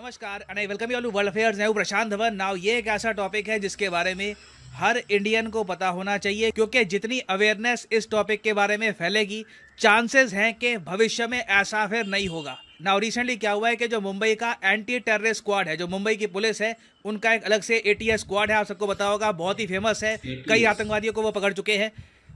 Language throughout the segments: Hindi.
नमस्कार and I welcome you all to world affairs. मैं हूं प्रशांत धवन। नाउ ये एक ऐसा टॉपिक है जिसके बारे में हर इंडियन को पता होना चाहिए, क्योंकि जितनी अवेयरनेस इस टॉपिक के बारे में फैलेगी, चांसेस हैं कि भविष्य में ऐसा फिर नहीं होगा। नाउ रिसेंटली क्या हुआ है कि जो मुंबई का एंटी टेररिस्ट स्क्वाड है, जो मुंबई की पुलिस है, उनका एक अलग से एटीएस स्क्वाड है। आप सबको पता होगा, बहुत ही फेमस है, कई आतंकवादियों को वो पकड़ चुके हैं।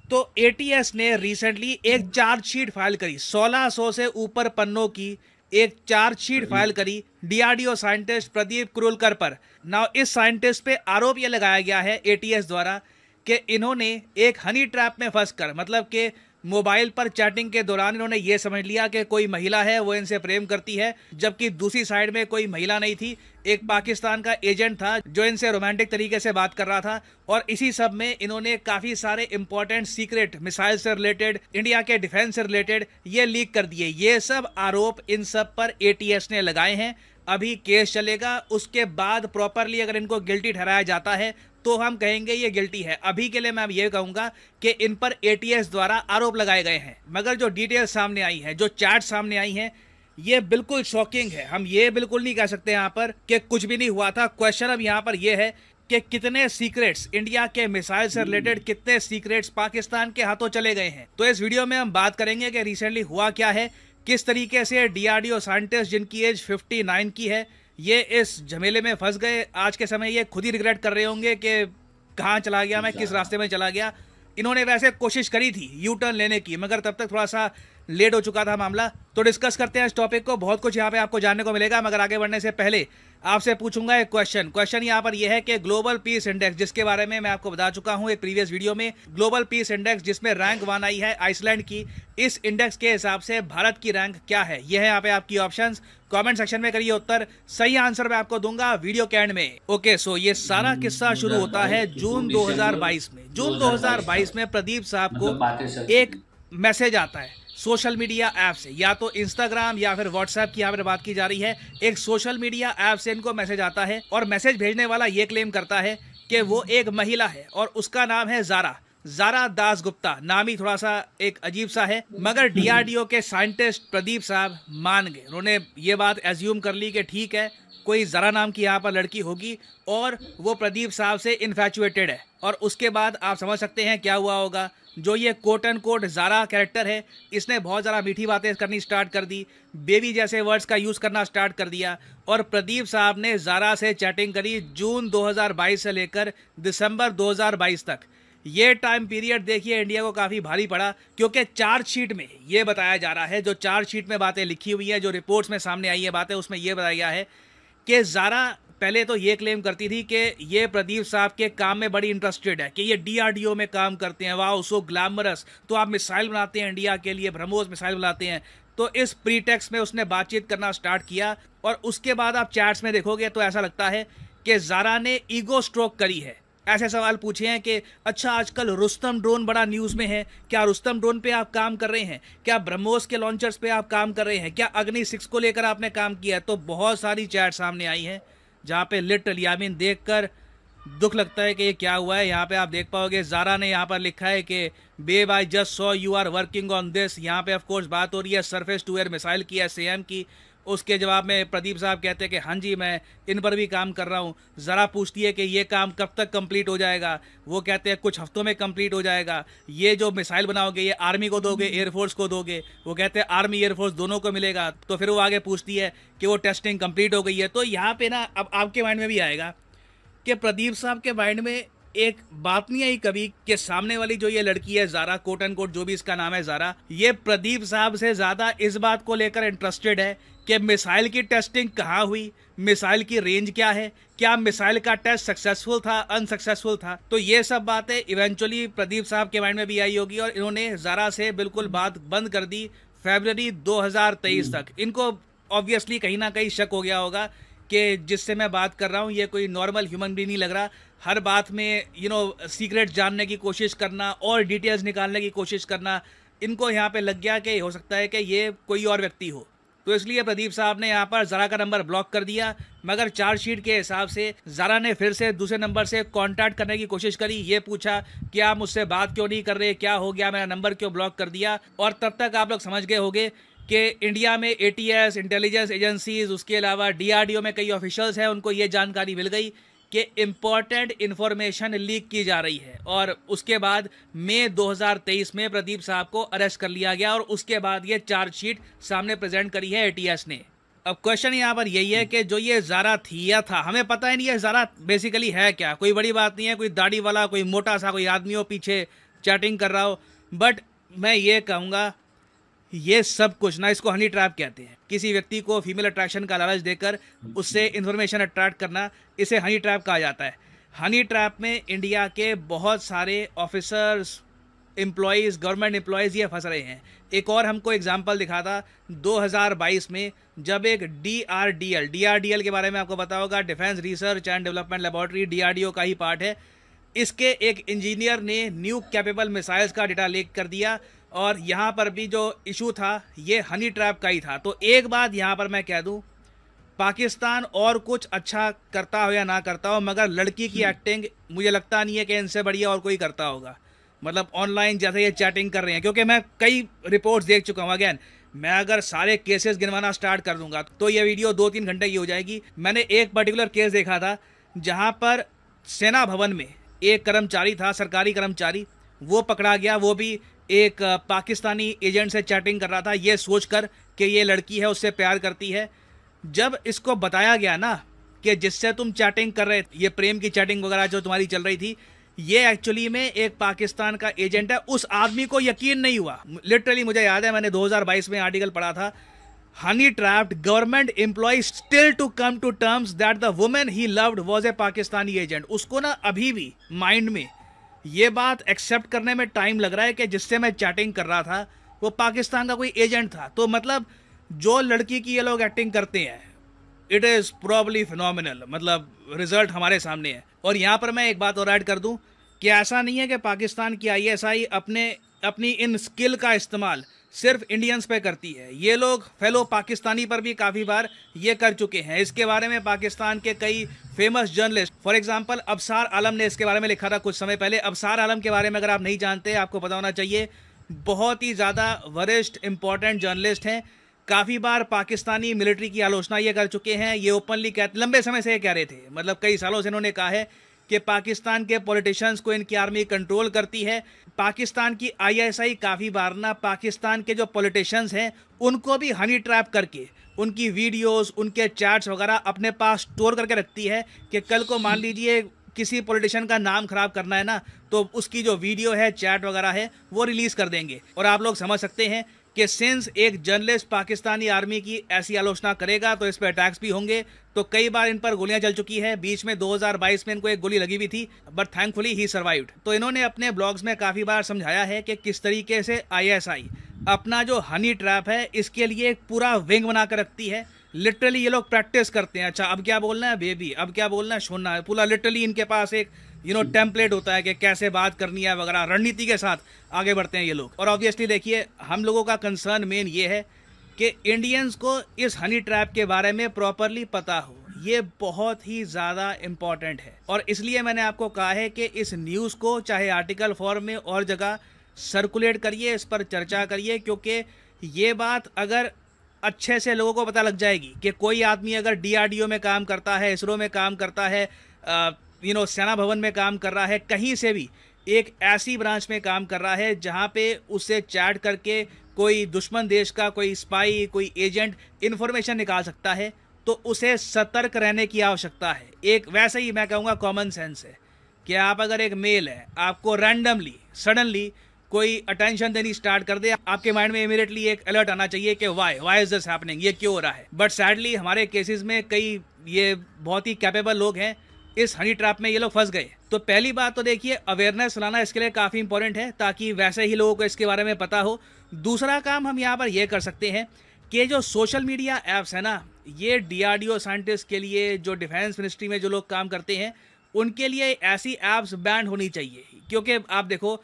तो एटीएस ने रिसेंटली एक चार्जशीट फाइल करी, 1600 से ऊपर पन्नों की एक चार्जशीट फाइल करी डीआरडीओ साइंटिस्ट प्रदीप कुरुलकर पर। नाउ इस साइंटिस्ट पे आरोप यह लगाया गया है एटीएस द्वारा कि इन्होंने एक हनी ट्रैप में फंसकर, मतलब कि मोबाइल पर चैटिंग के दौरान इन्होंने ये समझ लिया कि कोई महिला है, वो इनसे प्रेम करती है, जबकि दूसरी साइड में कोई महिला नहीं थी। एक पाकिस्तान का एजेंट था जो इनसे रोमांटिक तरीके से बात कर रहा था, और इसी सब में इन्होंने काफ़ी सारे इंपॉर्टेंट सीक्रेट मिसाइल से रिलेटेड, इंडिया के डिफेंस से रिलेटेड ये लीक कर दिए। ये सब आरोप इन सब पर एटीएस ने लगाए हैं। अभी केस चलेगा, उसके बाद प्रॉपरली अगर इनको गिल्टी ठहराया जाता है तो हम कहेंगे ये गिल्टी है। अभी के लिए मैं ये कहूंगा कि इन पर एटीएस द्वारा आरोप लगाए गए हैं, मगर जो डिटेल सामने आई है, जो चैट सामने आई है, ये बिल्कुल शॉकिंग है। हम ये बिल्कुल नहीं कह सकते यहाँ पर कि कुछ भी नहीं हुआ था। क्वेश्चन अब यहाँ पर यह है कि कितने सीक्रेट्स इंडिया के मिसाइल से रिलेटेड, कितने सीक्रेट्स पाकिस्तान के हाथों चले गए हैं। तो इस वीडियो में हम बात करेंगे कि रिसेंटली हुआ क्या है, किस तरीके से डीआरडीओ साइंटिस्ट, जिनकी एज 59 की है, ये इस झमेले में फंस गए। आज के समय ये खुद ही रिग्रेट कर रहे होंगे कि कहाँ चला गया मैं, किस रास्ते में चला गया। इन्होंने वैसे कोशिश करी थी यू टर्न लेने की, मगर तब तक थोड़ा सा लेट हो चुका था मामला। तो डिस्कस करते हैं इस टॉपिक को, बहुत कुछ यहाँ पे आपको जानने को मिलेगा। मगर आगे बढ़ने से पहले आपसे पूछूंगा एक क्वेश्चन यहाँ पर यह है कि ग्लोबल पीस इंडेक्स, जिसके बारे में मैं आपको बता चुका हूँ एक प्रीवियस वीडियो में, ग्लोबल पीस इंडेक्स जिसमें रैंक 1 आई है आइसलैंड की, इस इंडेक्स के हिसाब से भारत की रैंक क्या है? यह है यहाँ पे आपकी ऑप्शंस। कमेंट सेक्शन में करिए उत्तर, सही आंसर मैं आपको दूंगा वीडियो के एंड में। ओके, सो ये सारा किस्सा शुरू होता है जून 2022 में। जून 2022 में प्रदीप साहब को एक मैसेज आता है सोशल मीडिया ऐप से, या तो इंस्टाग्राम या फिर व्हाट्सएप की यहाँ पर बात की जा रही है। एक सोशल मीडिया ऐप से इनको मैसेज आता है, और मैसेज भेजने वाला ये क्लेम करता है कि वो एक महिला है और उसका नाम है ज़ारा दास गुप्ता। नाम ही थोड़ा सा एक अजीब सा है, मगर डीआरडीओ के साइंटिस्ट प्रदीप साहब मान गए। उन्होंने ये बात एज्यूम कर ली कि ठीक है, कोई ज़रा नाम की यहाँ पर लड़की होगी और वो प्रदीप साहब से इन्फैचुएटेड है। और उसके बाद आप समझ सकते हैं क्या हुआ होगा। जो ये quote and quote Zara character है, इसने बहुत ज़्यादा मीठी बातें करनी स्टार्ट कर दी, बेबी जैसे वर्ड्स का यूज़ करना स्टार्ट कर दिया, और प्रदीप साहब ने ज़ारा से चैटिंग करी जून 2022 से लेकर दिसंबर 2022 तक। ये टाइम पीरियड देखिए इंडिया को काफ़ी भारी पड़ा, क्योंकि चार्जशीट में ये बताया जा रहा है, जो चार्जशीट में बातें लिखी हुई है, जो रिपोर्ट्स में सामने आई है बातें, उसमें ये बताया गया है कि ज़ारा पहले तो ये क्लेम करती थी कि ये प्रदीप साहब के काम में बड़ी इंटरेस्टेड है, कि ये डीआरडीओ में काम करते हैं, वाह सो ग्लैमरस, तो आप मिसाइल बनाते हैं इंडिया के लिए, ब्रह्मोस मिसाइल बनाते हैं। तो इस प्रीटेक्स्ट में उसने बातचीत करना स्टार्ट किया, और उसके बाद आप चैट्स में देखोगे तो ऐसा लगता है कि ज़ारा ने ईगो स्ट्रोक करी है। ऐसे सवाल पूछे हैं कि अच्छा, आजकल रुस्तम ड्रोन बड़ा न्यूज़ में है, क्या रुस्तम ड्रोन पे आप काम कर रहे हैं? क्या ब्रह्मोस के लॉन्चर्स पे आप काम कर रहे हैं? क्या अग्नि 6 को लेकर आपने काम किया है? तो बहुत सारी चैट सामने आई हैं, जहाँ पे लिटरली यामीन देखकर दुख लगता है कि ये क्या हुआ है। यहाँ पे आप देख पाओगे ज़ारा ने यहाँ पर लिखा है कि babe I just saw you are working on this. यहाँ पे ऑफ कोर्स बात हो रही है सरफेस टू एयर मिसाइल की, SAM की। उसके जवाब में प्रदीप साहब कहते हैं कि हाँ जी, मैं इन पर भी काम कर रहा हूँ। ज़रा पूछती है कि ये काम कब तक कंप्लीट हो जाएगा? वो कहते हैं कुछ हफ्तों में कंप्लीट हो जाएगा। ये जो मिसाइल बनाओगे, ये आर्मी को दोगे, एयरफोर्स को दोगे? वो कहते हैं आर्मी एयरफोर्स दोनों को मिलेगा। तो फिर वो आगे पूछती है कि वो टेस्टिंग कंप्लीट हो गई है। तो यहाँ पे ना अब आपके माइंड में भी आएगा कि प्रदीप साहब के माइंड में एक बात नहीं आई कभी कि सामने वाली जो ये लड़की है ज़ारा, कोट एंड कोट जो भी इसका नाम है ज़ारा, ये प्रदीप साहब से ज़्यादा इस बात को लेकर इंटरेस्टेड है कि मिसाइल की टेस्टिंग कहाँ हुई, मिसाइल की रेंज क्या है, क्या मिसाइल का टेस्ट सक्सेसफुल था, अनसक्सेसफुल था? तो ये सब बातें इवेंचुअली प्रदीप साहब के माइंड में भी आई होगी, और इन्होंने ज़ारा से बिल्कुल बात बंद कर दी फरवरी 2023 तक। इनको ऑब्वियसली कहीं ना कहीं शक हो गया होगा कि जिससे मैं बात कर रहा हूँ ये कोई नॉर्मल ह्यूमन भी नहीं लग रहा। हर बात में सीक्रेट जानने की कोशिश करना और डिटेल्स निकालने की कोशिश करना, इनको यहाँ पे लग गया कि हो सकता है कि ये कोई और व्यक्ति हो। तो इसलिए प्रदीप साहब ने यहाँ पर ज़ारा का नंबर ब्लॉक कर दिया। मगर चार्जशीट के हिसाब से ज़ारा ने फिर से दूसरे नंबर से कांटेक्ट करने की कोशिश करी। ये पूछा कि आप मुझसे बात क्यों नहीं कर रहे, क्या हो गया, मेरा नंबर क्यों ब्लॉक कर दिया? और तब तक आप लोग समझ गए होंगे कि इंडिया में एटीएस, इंटेलिजेंस एजेंसीज, उसके अलावा डीआरडीओ में कई ऑफिशियल्स हैं, उनको ये जानकारी मिल गई कि इम्पॉर्टेंट इन्फॉर्मेशन लीक की जा रही है। और उसके बाद मई 2023 में प्रदीप साहब को अरेस्ट कर लिया गया और उसके बाद ये चार्जशीट सामने प्रेजेंट करी है एटीएस ने। अब क्वेश्चन यहाँ पर यही है कि जो ये ज़ारा थिया था, हमें पता ही नहीं है ज़ारा बेसिकली है क्या। कोई बड़ी बात नहीं है, कोई दाढ़ी वाला, कोई मोटा सा कोई आदमी हो पीछे चैटिंग कर रहा हो, बट मैं ये कहूँगा ये सब कुछ ना, इसको हनी ट्रैप कहते हैं। किसी व्यक्ति को फीमेल अट्रैक्शन का लालच देकर उससे इन्फॉर्मेशन अट्रैक्ट करना, इसे हनी ट्रैप कहा जाता है। हनी ट्रैप में इंडिया के बहुत सारे ऑफिसर्स, एम्प्लॉयज़, गवर्नमेंट एम्प्लॉयज़ ये फंस रहे हैं। एक और हमको एग्जांपल दिखा था 2022 में, जब एक डीआरडीएल के बारे में आपको पता होगा, defence research and development laboratory, DRDO का ही पार्ट है। इसके एक इंजीनियर ने न्यू कैपेबल मिसाइल्स का डेटा लीक कर दिया और यहाँ पर भी जो इशू था ये हनी ट्रैप का ही था। तो एक बात यहाँ पर मैं कह दूँ, पाकिस्तान और कुछ अच्छा करता हो या ना करता हो, मगर लड़की की एक्टिंग मुझे लगता नहीं है कि इनसे बढ़िया और कोई करता होगा। मतलब ऑनलाइन जैसे ये चैटिंग कर रहे हैं, क्योंकि मैं कई रिपोर्ट्स देख चुका हूँ। अगेन, मैं अगर सारे केसेस गिनवाना स्टार्ट कर दूंगा तो ये वीडियो 2-3 घंटे की हो जाएगी। मैंने एक पर्टिकुलर केस देखा था जहाँ पर सेना भवन में एक कर्मचारी था, सरकारी कर्मचारी, वो पकड़ा गया। वो भी एक पाकिस्तानी एजेंट से चैटिंग कर रहा था, ये सोचकर कि ये लड़की है, उससे प्यार करती है। जब इसको बताया गया ना कि जिससे तुम चैटिंग कर रहे थे, ये प्रेम की चैटिंग वगैरह जो तुम्हारी चल रही थी, ये एक्चुअली में एक पाकिस्तान का एजेंट है, उस आदमी को यकीन नहीं हुआ। लिटरली मुझे याद है, मैंने 2022 में आर्टिकल पढ़ा था, honey trapped government employ still to come to terms that the woman he loved was a Pakistani agent. उसको ना अभी भी माइंड में ये बात एक्सेप्ट करने में टाइम लग रहा है कि जिससे मैं चैटिंग कर रहा था वो पाकिस्तान का कोई एजेंट था। तो मतलब जो लड़की की ये लोग एक्टिंग करते हैं, इट इज़ प्रॉब्ली फिनोमिनल। मतलब रिजल्ट हमारे सामने है। और यहाँ पर मैं एक बात और ऐड कर दूँ कि ऐसा नहीं है कि पाकिस्तान की आईएसआई अपनी इन स्किल का इस्तेमाल सिर्फ इंडियंस पे करती है। ये लोग फेलो पाकिस्तानी पर भी काफ़ी बार ये कर चुके हैं। इसके बारे में पाकिस्तान के कई फेमस जर्नलिस्ट, फॉर एग्जांपल अबसार आलम ने इसके बारे में लिखा था कुछ समय पहले। अबसार आलम के बारे में अगर आप नहीं जानते, आपको पता होना चाहिए, बहुत ही ज़्यादा वरिष्ठ इंपॉर्टेंट जर्नलिस्ट हैं। काफ़ी बार पाकिस्तानी मिलिट्री की आलोचना ये कर चुके हैं। ये ओपनली लंबे समय से ये कह रहे थे, मतलब कई सालों से इन्होंने कहा है कि पाकिस्तान के पॉलिटिशियंस को इनकी आर्मी कंट्रोल करती है। पाकिस्तान की आईएसआई काफ़ी बार ना पाकिस्तान के जो पॉलिटिशियंस हैं उनको भी हनी ट्रैप करके उनकी वीडियोस, उनके चैट्स वगैरह अपने पास स्टोर करके रखती है कि कल को मान लीजिए किसी पॉलिटिशियन का नाम खराब करना है ना, तो उसकी जो वीडियो है, चैट वगैरह है, वो रिलीज़ कर देंगे। और आप लोग समझ सकते हैं कि सिंस एक जर्नलिस्ट पाकिस्तानी आर्मी की ऐसी आलोचना करेगा तो इस पर अटैक्स भी होंगे। तो कई बार इन पर गोलियां चल चुकी है। बीच में 2022 में इनको एक गोली लगी हुई थी, बट थैंकफुली ही सर्वाइव्ड। तो इन्होंने अपने ब्लॉग्स में काफ़ी बार समझाया है कि किस तरीके से आईएसआई अपना जो हनी ट्रैप है इसके लिए एक पूरा विंग बना कर रखती है। लिटरली ये लोग प्रैक्टिस करते हैं, अच्छा अब क्या बोलना है बेबी, अब क्या बोलना है सोना है, पूरा लिटरली इनके पास एक टेम्पलेट होता है कि कैसे बात करनी है वगैरह। रणनीति के साथ आगे बढ़ते हैं ये लोग। और ऑब्वियसली देखिए, हम लोगों का कंसर्न मेन ये है कि इंडियंस को इस हनी ट्रैप के बारे में प्रॉपरली पता हो। ये बहुत ही ज़्यादा इम्पॉर्टेंट है और इसलिए मैंने आपको कहा है कि इस न्यूज़ को चाहे आर्टिकल फॉर्म में और जगह सर्कुलेट करिए, इस पर चर्चा करिए, क्योंकि ये बात अगर अच्छे से लोगों को पता लग जाएगी कि कोई आदमी अगर डीआरडीओ में काम करता है, इसरो में काम करता है, सेना भवन में काम कर रहा है, कहीं से भी एक ऐसी ब्रांच में काम कर रहा है जहां पे उससे चैट करके कोई दुश्मन देश का कोई स्पाई, कोई एजेंट इन्फॉर्मेशन निकाल सकता है, तो उसे सतर्क रहने की आवश्यकता है। एक वैसे ही मैं कहूँगा कॉमन सेंस है कि आप अगर एक मेल है, आपको रैंडमली सडनली कोई अटेंशन देनी स्टार्ट कर दे, आपके माइंड में इमीडिएटली एक अलर्ट आना चाहिए कि वाई इज दिस हैपनिंग, ये क्यों हो रहा है। बट सैडली हमारे केसेस में कई ये बहुत ही कैपेबल लोग हैं, इस हनी ट्रैप में ये लोग फंस गए। तो पहली बात तो देखिए, अवेयरनेस लाना इसके लिए काफ़ी इंपॉर्टेंट है ताकि वैसे ही लोगों को इसके बारे में पता हो। दूसरा काम हम यहाँ पर ये कर सकते हैं कि जो सोशल मीडिया ऐप्स है ना, ये डीआरडीओ साइंटिस्ट के लिए, जो डिफेंस मिनिस्ट्री में जो लोग काम करते हैं, उनके लिए ऐसी ऐप्स बैन होनी चाहिए। क्योंकि आप देखो,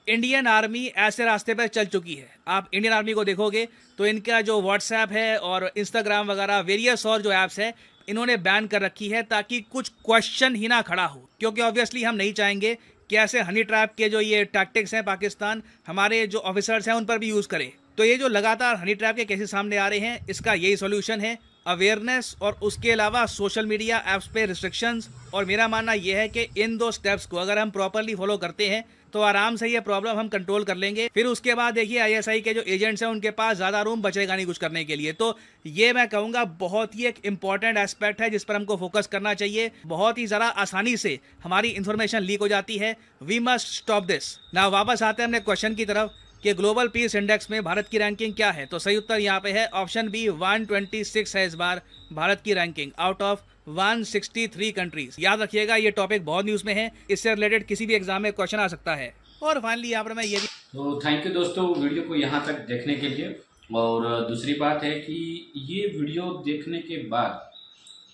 इंडियन आर्मी ऐसे रास्ते पर चल चुकी है। आप इंडियन आर्मी को देखोगे तो इनका जो व्हाट्सएप है और इंस्टाग्राम वगैरह वेरियस और जो ऐप्स है, इन्होंने बैन कर रखी है ताकि कुछ क्वेश्चन ही ना खड़ा हो। क्योंकि ऑब्वियसली हम नहीं चाहेंगे कि ऐसे हनी ट्रैप के जो ये टैक्टिक्स हैं पाकिस्तान हमारे जो ऑफिसर्स हैं उन पर भी यूज़ करे। तो ये जो लगातार हनी ट्रैप के केसेस सामने आ रहे हैं, इसका यही सॉल्यूशन है, अवेयरनेस और उसके अलावा सोशल मीडिया ऐप्स पे रिस्ट्रिक्शंस। और मेरा मानना यह है कि इन दो स्टेप्स को अगर हम प्रॉपरली फॉलो करते हैं तो आराम से ये प्रॉब्लम हम कंट्रोल कर लेंगे। फिर उसके बाद देखिए आईएसआई के जो एजेंट्स हैं उनके पास ज़्यादा रूम बचेगा नहीं कुछ करने के लिए। तो ये मैं कहूँगा बहुत ही एक इंपॉर्टेंट एस्पेक्ट है जिस पर हमको फोकस करना चाहिए। बहुत ही ज़रा आसानी से हमारी इन्फॉर्मेशन लीक हो जाती है। We must stop this. ना वापस आते हैं अपने क्वेश्चन की तरफ कि ग्लोबल पीस इंडेक्स में भारत की रैंकिंग क्या है। तो सही उत्तर यहाँ पे है ऑप्शन बी, 126 है इस बार भारत की रैंकिंग आउट ऑफ 163 कंट्रीज। याद रखिएगा ये टॉपिक बहुत न्यूज़ में है, इससे रिलेटेड किसी भी एग्जाम में क्वेश्चन आ सकता है। और फाइनली यहाँ पर मैं ये भी तो थैंक यू दोस्तों वीडियो को यहाँ तक देखने के लिए। और दूसरी बात है कि ये वीडियो देखने के बाद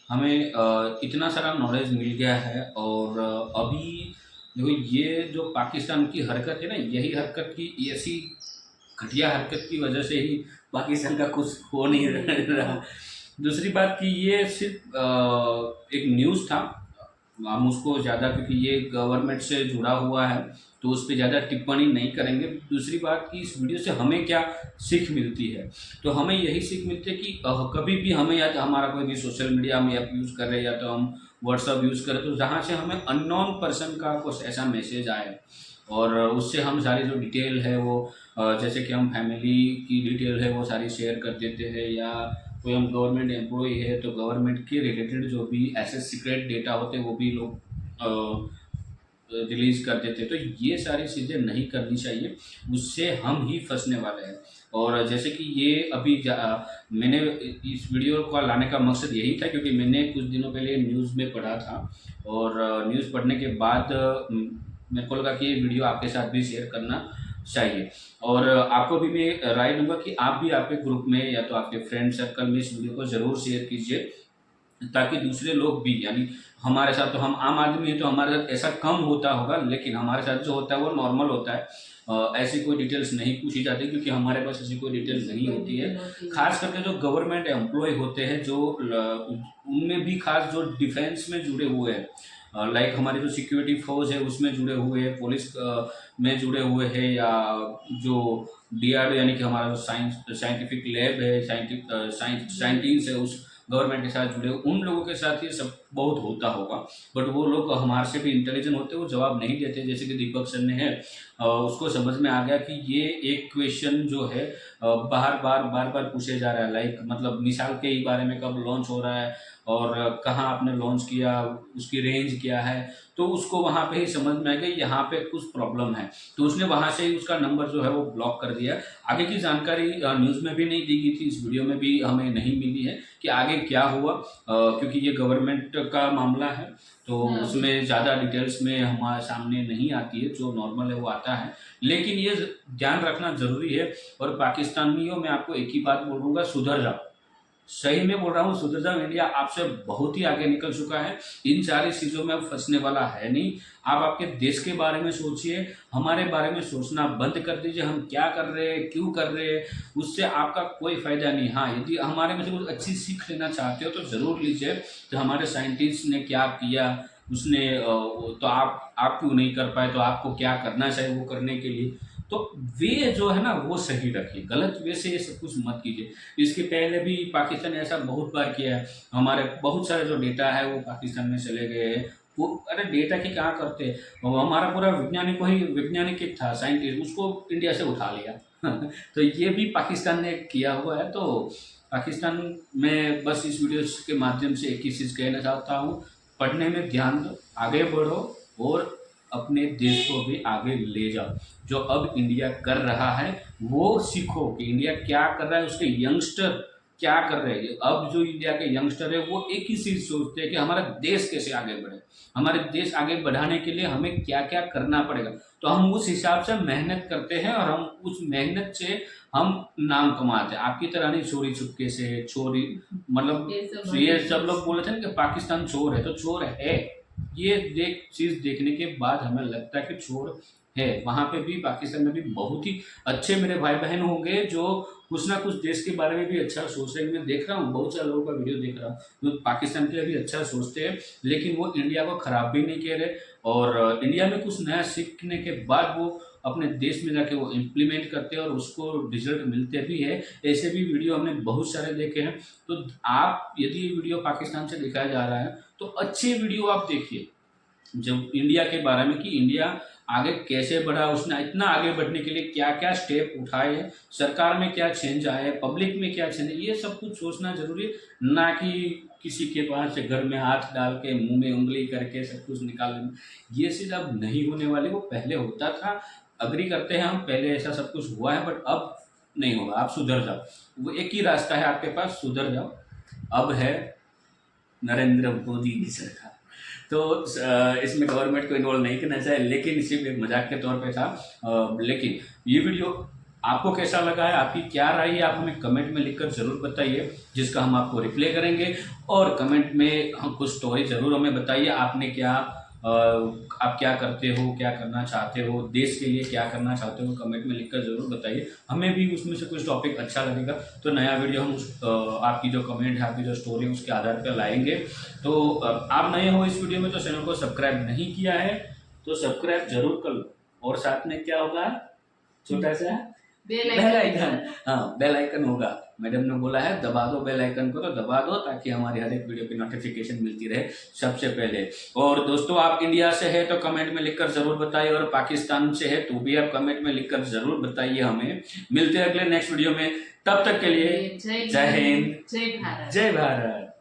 हमें इतना सारा नॉलेज मिल गया है। और अभी देखो ये जो पाकिस्तान की हरकत है ना, यही हरकत की ऐसी घटिया हरकत की वजह से ही पाकिस्तान का कुछ हो नहीं रहा। दूसरी बात कि ये सिर्फ एक न्यूज़ था, हम उसको ज़्यादा, क्योंकि ये गवर्नमेंट से जुड़ा हुआ है तो उस पर ज़्यादा टिप्पणी नहीं करेंगे। दूसरी बात कि इस वीडियो से हमें क्या सीख मिलती है, तो हमें यही सीख मिलती है कि कभी भी हमें, या तो हमारा कोई भी सोशल मीडिया हम ऐप यूज़ कर रहे हैं या तो हम व्हाट्सअप यूज़ करें, तो जहाँ से हमें अननोन पर्सन का कुछ ऐसा मैसेज आए और उससे हम सारी जो डिटेल है वो जैसे कि हम फैमिली की डिटेल है वो सारी शेयर कर देते हैं, या कोई हम गवर्नमेंट एम्प्लॉय है तो गवर्नमेंट के रिलेटेड जो भी ऐसे सीक्रेट डेटा होते हैं वो भी लोग रिलीज़ कर देते हैं। तो ये सारी चीज़ें नहीं करनी चाहिए, उससे हम ही फंसने वाले हैं। और जैसे कि ये अभी मैंने इस वीडियो को लाने का मकसद यही था क्योंकि मैंने कुछ दिनों पहले न्यूज़ में पढ़ा था और न्यूज़ पढ़ने के बाद मेरे को लगा कि ये वीडियो आपके साथ भी शेयर करना चाहिए। और आपको भी मैं राय दूंगा कि आप भी आपके ग्रुप में या तो आपके फ्रेंड सर्कल में इस वीडियो को ज़रूर शेयर कीजिए, ताकि दूसरे लोग भी, यानी हमारे साथ तो हम आम आदमी हैं तो हमारे साथ ऐसा कम होता होगा, लेकिन हमारे साथ जो होता है वो नॉर्मल होता है। ऐसी कोई डिटेल्स नहीं पूछी जाती क्योंकि हमारे पास ऐसी कोई डिटेल्स नहीं होती है। खास करके जो गवर्नमेंट एम्प्लॉय होते हैं जो उनमें भी खास जो डिफेंस में जुड़े हुए हैं, लाइक हमारी जो सिक्योरिटी फोर्स है उसमें जुड़े हुए हैं, पुलिस में जुड़े हुए हैं, या जो डीआरडीओ यानी कि हमारा जो साइंटिफिक लैब है, साइंटिस्ट है उस गवर्नमेंट के साथ जुड़े हुए, उन लोगों के साथ ये सब बहुत होता होगा। बट वो लोग हमारे से भी इंटेलिजेंट होते हैं, वो जवाब नहीं देते। जैसे कि दीपक सर ने है उसको समझ में आ गया कि ये एक क्वेश्चन जो है बार बार पूछे जा रहा है, लाइक मतलब मिसाल के ही बारे में, कब लॉन्च हो रहा है और कहाँ आपने लॉन्च किया, उसकी रेंज क्या है, तो उसको वहाँ पे ही समझ में आ गया यहाँ पे कुछ प्रॉब्लम है, तो उसने वहाँ से ही उसका नंबर जो है वो ब्लॉक कर दिया। आगे की जानकारी न्यूज़ में भी नहीं दी गई थी, इस वीडियो में भी हमें नहीं मिली है कि आगे क्या हुआ, क्योंकि ये गवर्नमेंट का मामला है तो उसमें ज़्यादा डिटेल्स में हमारे सामने नहीं आती है, जो नॉर्मल है वो आता है। लेकिन ये ध्यान रखना ज़रूरी है। और पाकिस्तानियों में आपको एक ही बात बोलूँगा, सुधर जाओ, सही में बोल रहा हूँ, सुधर जाओ। इंडिया आपसे बहुत ही आगे निकल चुका है, इन सारी चीज़ों में अब फंसने वाला है नहीं। आप आपके देश के बारे में सोचिए, हमारे बारे में सोचना बंद कर दीजिए, हम क्या कर रहे हैं, क्यों कर रहे हैं, उससे आपका कोई फायदा नहीं। हाँ, यदि हमारे में से कुछ अच्छी सीख लेना चाहते हो तो ज़रूर लीजिए, तो हमारे साइंटिस्ट ने क्या किया उसने तो आप क्यों नहीं कर पाए, तो आपको क्या करना चाहिए वो करने के लिए। तो वे जो है ना वो सही रखिए, गलत वे से ये सब कुछ मत कीजिए। इसके पहले भी पाकिस्तान ने ऐसा बहुत बार किया है, हमारे बहुत सारे जो डेटा है वो पाकिस्तान में चले गए हैं। वो अरे डेटा की क्या करते हैं, वो हमारा पूरा वैज्ञानिक एक था साइंटिस्ट, उसको इंडिया से उठा लिया तो ये भी पाकिस्तान ने किया हुआ है। तो पाकिस्तान में बस इस वीडियो के माध्यम से एक ही चीज़ कहना चाहता हूँ, पढ़ने में ध्यान दो, आगे बढ़ो और अपने देश को भी आगे ले जाओ। जो अब इंडिया कर रहा है वो सीखो कि इंडिया क्या कर रहा है, उसके यंगस्टर क्या कर रहे हैं। अब जो इंडिया के यंगस्टर है वो एक ही चीज़ सोचते हैं कि हमारा देश कैसे आगे बढ़े, हमारे देश आगे बढ़ाने के लिए हमें क्या क्या करना पड़ेगा। तो हम उस हिसाब से मेहनत करते हैं और हम उस मेहनत से हम नाम कमाते हैं। आपकी तरह नहीं चोरी चुपके से, चोरी मतलब ये सब लोग बोले थे ना कि पाकिस्तान चोर है, तो चोर है। ये चीज़ देखने के बाद हमें लगता है कि चोर है। वहाँ पे भी पाकिस्तान में भी बहुत ही अच्छे मेरे भाई बहन होंगे जो कुछ ना कुछ देश के बारे में भी अच्छा सोच रहे हैं। मैं देख रहा हूँ बहुत सारे लोगों का वीडियो देख रहा हूँ जो पाकिस्तान के लिए भी अच्छा सोचते हैं, लेकिन वो इंडिया को ख़राब भी नहीं कह रहे और इंडिया में कुछ नया सीखने के बाद वो अपने देश में जाके वो इम्प्लीमेंट करते हैं और उसको रिजल्ट मिलते भी है। ऐसे भी वीडियो हमने बहुत सारे देखे हैं। तो आप यदि ये वीडियो पाकिस्तान से दिखाया जा रहा है तो अच्छे वीडियो आप देखिए जब इंडिया के बारे में कि इंडिया आगे कैसे बढ़ा, उसने इतना आगे बढ़ने के लिए क्या क्या स्टेप उठाए हैं, सरकार में क्या चेंज आए, पब्लिक में क्या चेंज है, ये सब कुछ सोचना जरूरी है। ना कि किसी के पास घर में हाथ डाल के मुंह में उंगली करके सब कुछ निकालने, ये चीज़ अब नहीं होने वाली। वो पहले होता था, अग्री करते हैं हम, पहले ऐसा सब कुछ हुआ है, बट अब नहीं होगा। आप सुधर जाओ, वो एक ही रास्ता है आपके पास, सुधर जाओ। अब है नरेंद्र मोदी की सरकार। तो इसमें गवर्नमेंट को इन्वॉल्व नहीं करना चाहिए, लेकिन सिर्फ एक मजाक के तौर पे था। लेकिन ये वीडियो आपको कैसा लगा है, आपकी क्या राय है, आप हमें कमेंट में लिखकर ज़रूर बताइए, जिसका हम आपको रिप्लाई करेंगे। और कमेंट में हम कुछ स्टोरी ज़रूर हमें बताइए, आपने क्या आप क्या करते हो, क्या करना चाहते हो, देश के लिए क्या करना चाहते हो, कमेंट में लिखकर ज़रूर बताइए। हमें भी उसमें से कुछ टॉपिक अच्छा लगेगा तो नया वीडियो हम आपकी जो कमेंट है, आपकी जो स्टोरी है, उसके आधार पर लाएंगे। तो आप नए हो इस वीडियो में तो चैनल को सब्सक्राइब नहीं किया है तो सब्सक्राइब जरूर कर लो। और साथ में क्या होगा, छोटा सा बेल आइकन, हाँ बेल आइकन होगा। मैडम ने बोला है दबा दो बेल आइकन को, तो दबा दो ताकि हमारी हर एक वीडियो की नोटिफिकेशन मिलती रहे सबसे पहले। और दोस्तों आप इंडिया से है तो कमेंट में लिखकर जरूर बताइए, और पाकिस्तान से है तो भी आप कमेंट में लिखकर जरूर बताइए हमें। मिलते हैं अगले नेक्स्ट वीडियो में, तब तक के लिए जय हिंद, जय भारत। जय भारत।